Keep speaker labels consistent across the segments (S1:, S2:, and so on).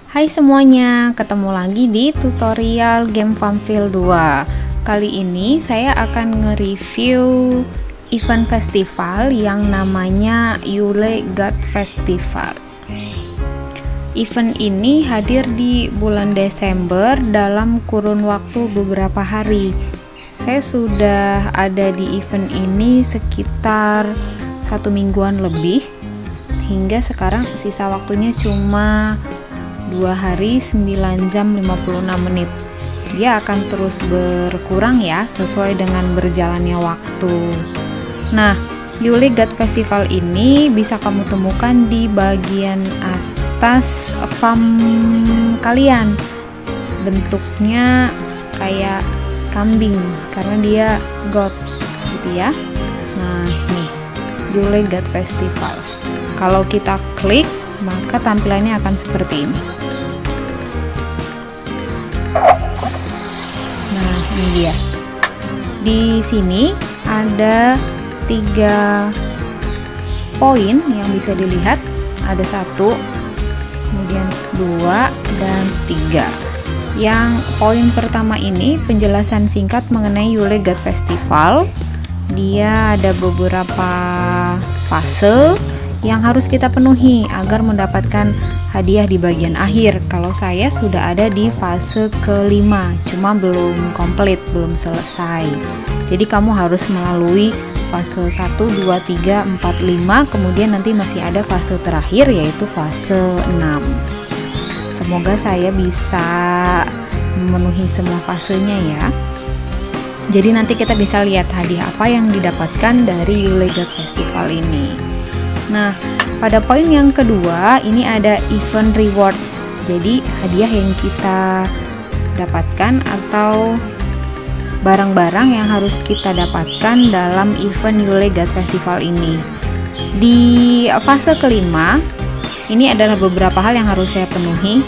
S1: Hai semuanya, ketemu lagi di tutorial game Farmville 2. Kali ini saya akan nge-review event festival yang namanya Yule God Festival. Event ini hadir di bulan Desember dalam kurun waktu beberapa hari. Saya sudah ada di event ini sekitar 1 mingguan lebih. Hingga sekarang sisa waktunya cuma 2 hari 9 jam 56 menit. Dia akan terus berkurang ya sesuai dengan berjalannya waktu. Nah, Yule God Festival ini bisa kamu temukan di bagian atas farm kalian. Bentuknya kayak kambing karena dia god gitu ya. Nah, nih Yule God Festival. Kalau kita klik, maka tampilannya akan seperti ini. Nah, ini dia. Di sini ada 3 poin yang bisa dilihat. Ada 1, kemudian 2, dan 3. Yang poin pertama ini penjelasan singkat mengenai Yule God Festival. Dia ada beberapa fase yang harus kita penuhi agar mendapatkan hadiah di bagian akhir. Kalau saya sudah ada di fase kelima, cuma belum komplit, belum selesai. Jadi kamu harus melalui fase 1, 2, 3, 4, 5, kemudian nanti masih ada fase terakhir yaitu fase 6. Semoga saya bisa memenuhi semua fasenya ya. Jadi nanti kita bisa lihat hadiah apa yang didapatkan dari Yule God Festival ini. Nah, pada poin yang kedua ini ada event reward. Jadi hadiah yang kita dapatkan atau barang-barang yang harus kita dapatkan dalam event Yule God Festival ini. Di fase kelima ini adalah beberapa hal yang harus saya penuhi.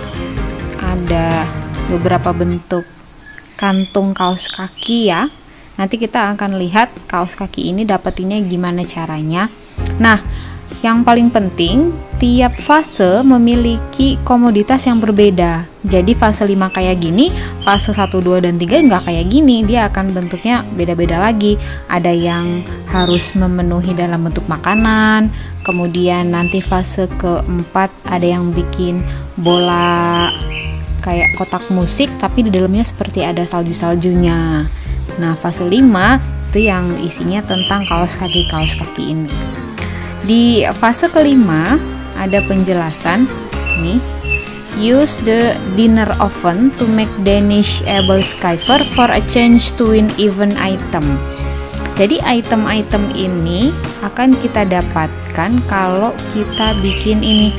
S1: Ada beberapa bentuk kantung kaos kaki ya. Nanti kita akan lihat kaos kaki ini dapetinnya gimana caranya. Nah, yang paling penting, tiap fase memiliki komoditas yang berbeda. Jadi fase 5 kayak gini, fase 1, 2, dan 3 nggak kayak gini. Dia akan bentuknya beda-beda lagi. Ada yang harus memenuhi dalam bentuk makanan. Kemudian nanti fase keempat ada yang bikin bola kayak kotak musik, tapi di dalamnya seperti ada salju-saljunya. Nah, fase 5 itu yang isinya tentang kaos kaki ini. Di fase kelima ada penjelasan nih. Use the dinner oven to make Danish able skiver for a change to win event item. Jadi item-item ini akan kita dapatkan kalau kita bikin ini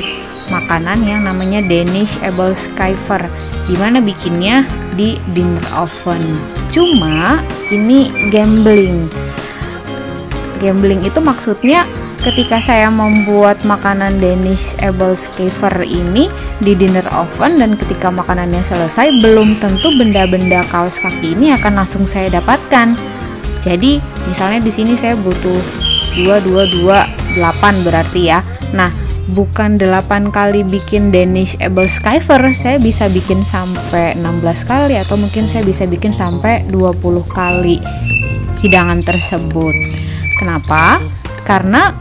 S1: makanan yang namanya Danish able skiver. Dimana bikinnya di dinner oven. Cuma ini gambling. Gambling itu maksudnya ketika saya membuat makanan Danish able skiver ini di dinner oven dan ketika makanannya selesai, belum tentu benda-benda kaos kaki ini akan langsung saya dapatkan. Jadi misalnya di sini saya butuh 2, 2, 2, 8 berarti ya. Nah, bukan 8 kali bikin Danish able skiver, saya bisa bikin sampai 16 kali atau mungkin saya bisa bikin sampai 20 kali hidangan tersebut. Kenapa? Karena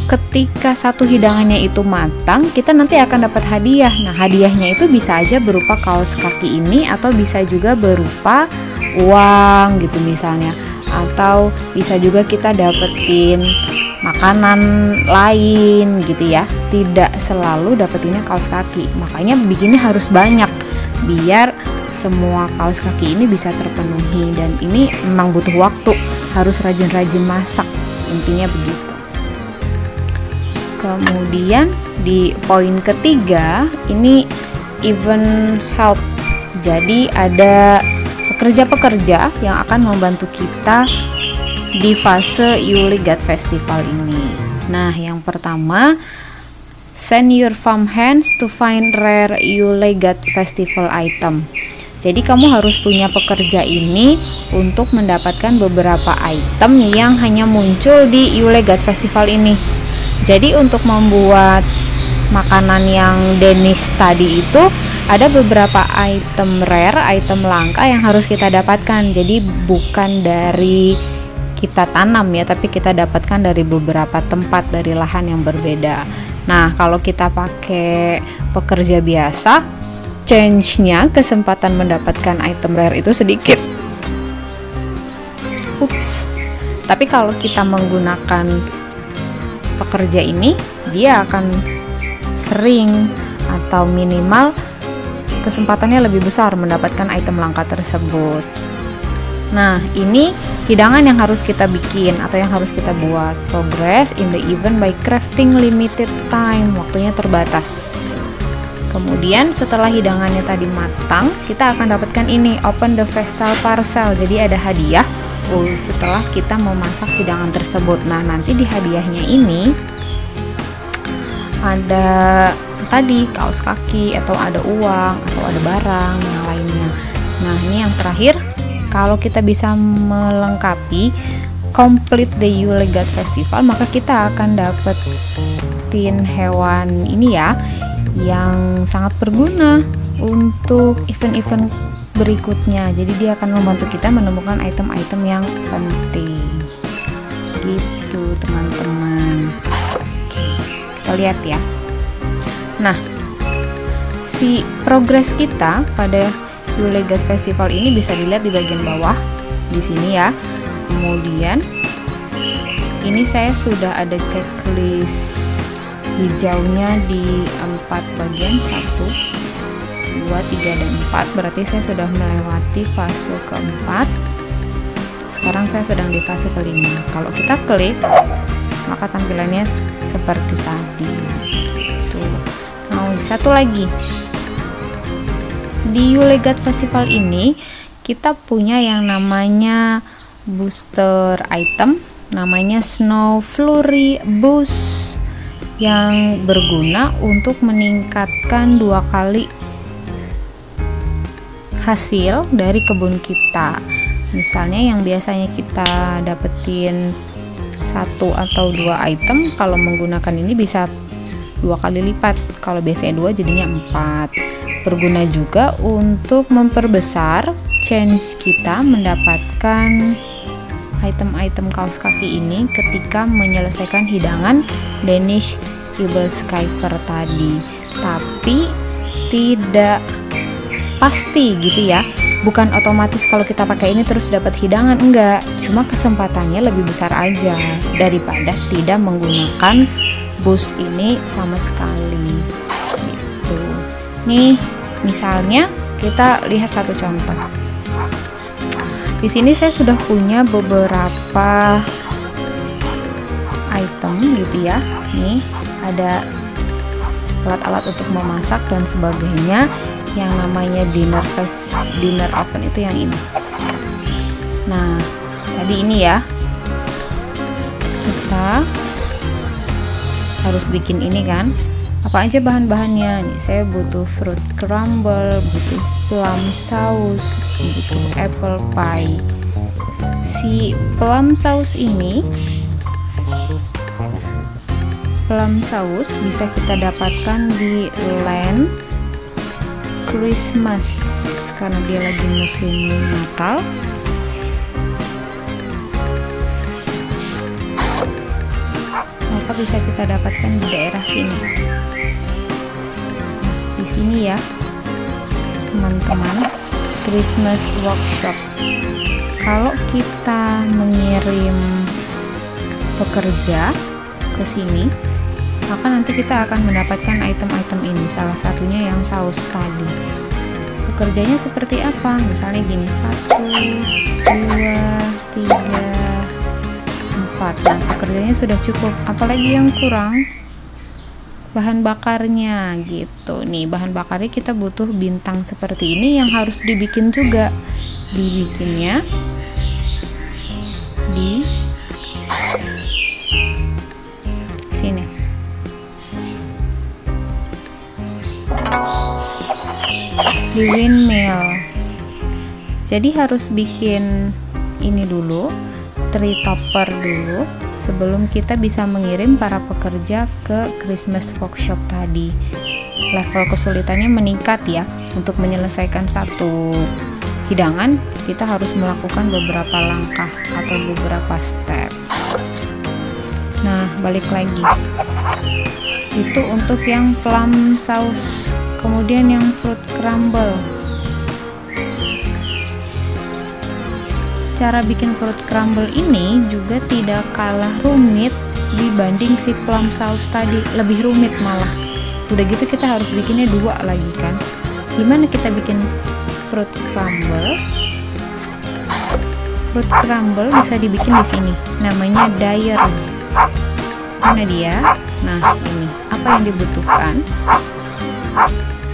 S1: ketika satu hidangannya itu matang, kita nanti akan dapat hadiah. Nah, hadiahnya itu bisa aja berupa kaos kaki ini atau bisa juga berupa uang gitu misalnya. Atau bisa juga kita dapetin makanan lain gitu ya. Tidak selalu dapetinnya kaos kaki. Makanya bikinnya harus banyak biar semua kaos kaki ini bisa terpenuhi, dan ini memang butuh waktu. Harus rajin-rajin masak. Intinya begitu. Kemudian di poin ketiga ini event help. Jadi ada pekerja-pekerja yang akan membantu kita di fase Yule God Festival ini. Nah, yang pertama, send your farm hands to find rare Yule God Festival item. Jadi kamu harus punya pekerja ini untuk mendapatkan beberapa item yang hanya muncul di Yule God Festival ini. Jadi untuk membuat makanan yang Danish tadi itu ada beberapa item rare, item langka yang harus kita dapatkan. Jadi bukan dari kita tanam ya, tapi kita dapatkan dari beberapa tempat, dari lahan yang berbeda. Nah, kalau kita pakai pekerja biasa, chance-nya, kesempatan mendapatkan item rare itu sedikit. Ups. Tapi kalau kita menggunakan pekerja ini, dia akan sering atau minimal kesempatannya lebih besar mendapatkan item langka tersebut. Nah, ini hidangan yang harus kita bikin atau yang harus kita buat. Progress in the event by crafting limited time. Waktunya terbatas. Kemudian setelah hidangannya tadi matang, kita akan dapatkan ini, open the festal parcel. Jadi ada hadiah setelah kita memasak hidangan tersebut. Nah, nanti di hadiahnya ini ada tadi kaos kaki, atau ada uang, atau ada barang yang lainnya. Nah, ini yang terakhir, kalau kita bisa melengkapi complete the Yule God Festival, maka kita akan dapetin hewan ini ya, yang sangat berguna untuk event-event berikutnya. Jadi dia akan membantu kita menemukan item-item yang penting gitu teman-teman. Oke, kita lihat ya. Nah, si progres kita pada Yule God Festival ini bisa dilihat di bagian bawah di sini ya. Kemudian ini saya sudah ada checklist hijaunya di 4 bagian, 1, 2, 3, dan 4. Berarti saya sudah melewati fase keempat. Sekarang saya sedang di fase kelima. Kalau kita klik, maka tampilannya seperti tadi. Tuh. Nah, satu lagi. Di Yule God Festival ini kita punya yang namanya booster item, namanya Snow Flurry Boost, yang berguna untuk meningkatkan 2 kali hasil dari kebun kita. Misalnya yang biasanya kita dapetin 1 atau 2 item, kalau menggunakan ini bisa 2 kali lipat. Kalau biasanya 2 jadinya 4. Berguna juga untuk memperbesar chance kita mendapatkan item-item kaos kaki ini ketika menyelesaikan hidangan Danish Evil Skiver tadi. Tapi tidak pasti gitu ya, bukan otomatis kalau kita pakai ini terus dapat hidangan, enggak, cuma kesempatannya lebih besar aja daripada tidak menggunakan boost ini sama sekali gitu. Nih misalnya kita lihat satu contoh. Di sini saya sudah punya beberapa item gitu ya. Nih ada alat-alat untuk memasak dan sebagainya. Yang namanya dinner oven itu yang ini. Nah, tadi ini ya, kita harus bikin ini kan. Apa aja bahan-bahannya? Nih, saya butuh fruit crumble, butuh plum sauce, butuh apple pie. Si plum sauce ini, plum sauce bisa kita dapatkan di Land Christmas karena dia lagi musim Natal. Maka bisa kita dapatkan di daerah sini. Di sini ya, teman-teman, Christmas workshop. Kalau kita mengirim pekerja ke sini, maka nanti kita akan mendapatkan item-item ini. Salah satunya yang saus tadi. Pekerjanya seperti apa? Misalnya gini, 1, 2, 3, 4. Nah, pekerjanya sudah cukup. Apalagi yang kurang? Bahan bakarnya gitu. Nih, bahan bakarnya kita butuh bintang seperti ini yang harus dibikin juga. Dibikinnya di sini. Di windmill. Jadi harus bikin ini dulu, tree topper dulu, sebelum kita bisa mengirim para pekerja ke Christmas workshop tadi. level kesulitannya meningkat ya. Untuk menyelesaikan satu hidangan kita harus melakukan beberapa langkah atau beberapa step. Nah, balik lagi, itu untuk yang plum sauce. Kemudian yang fruit crumble, cara bikin fruit crumble ini juga tidak kalah rumit dibanding si plum sauce tadi, lebih rumit malah. Udah gitu kita harus bikinnya 2 lagi kan. Gimana kita bikin fruit crumble? Fruit crumble bisa dibikin di sini, namanya dairy. Mana dia? Nah, ini apa yang dibutuhkan?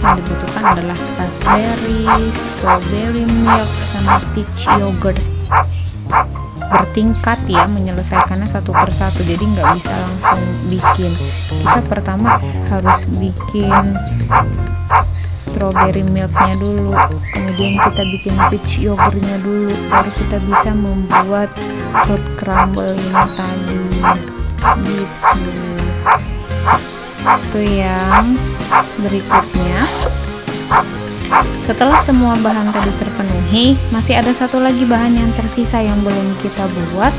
S1: Yang dibutuhkan adalah raspberry, strawberry milk, sama peach yogurt. Bertingkat ya menyelesaikannya satu persatu, jadi nggak bisa langsung bikin. Kita pertama harus bikin strawberry milknya dulu, kemudian kita bikin peach yogurtnya dulu, baru kita bisa membuat fruit crumble ini tadi gitu. Itu yang berikutnya. Setelah semua bahan tadi terpenuhi, masih ada satu lagi bahan yang tersisa yang belum kita buat,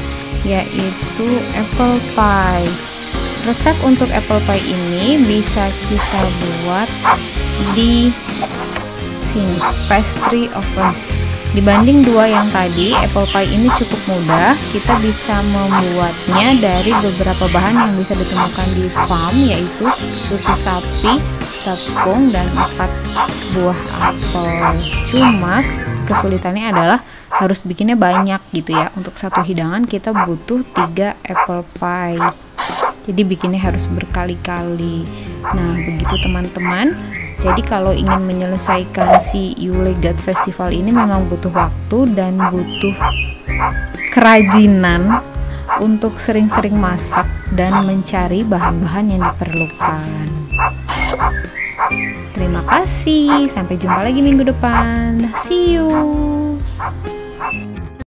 S1: yaitu apple pie. Resep untuk apple pie ini bisa kita buat di sini, pastry oven. Dibanding 2 yang tadi, apple pie ini cukup mudah. Kita bisa membuatnya dari beberapa bahan yang bisa ditemukan di farm, yaitu susu sapi, tepung, dan 4 buah apel. Cuma kesulitannya adalah harus bikinnya banyak gitu ya. Untuk satu hidangan kita butuh 3 apple pie, jadi bikinnya harus berkali-kali. Nah, begitu teman-teman. Jadi kalau ingin menyelesaikan si Yule God Festival ini memang butuh waktu dan butuh kerajinan untuk sering-sering masak dan mencari bahan-bahan yang diperlukan. Terima kasih, sampai jumpa lagi minggu depan. See you.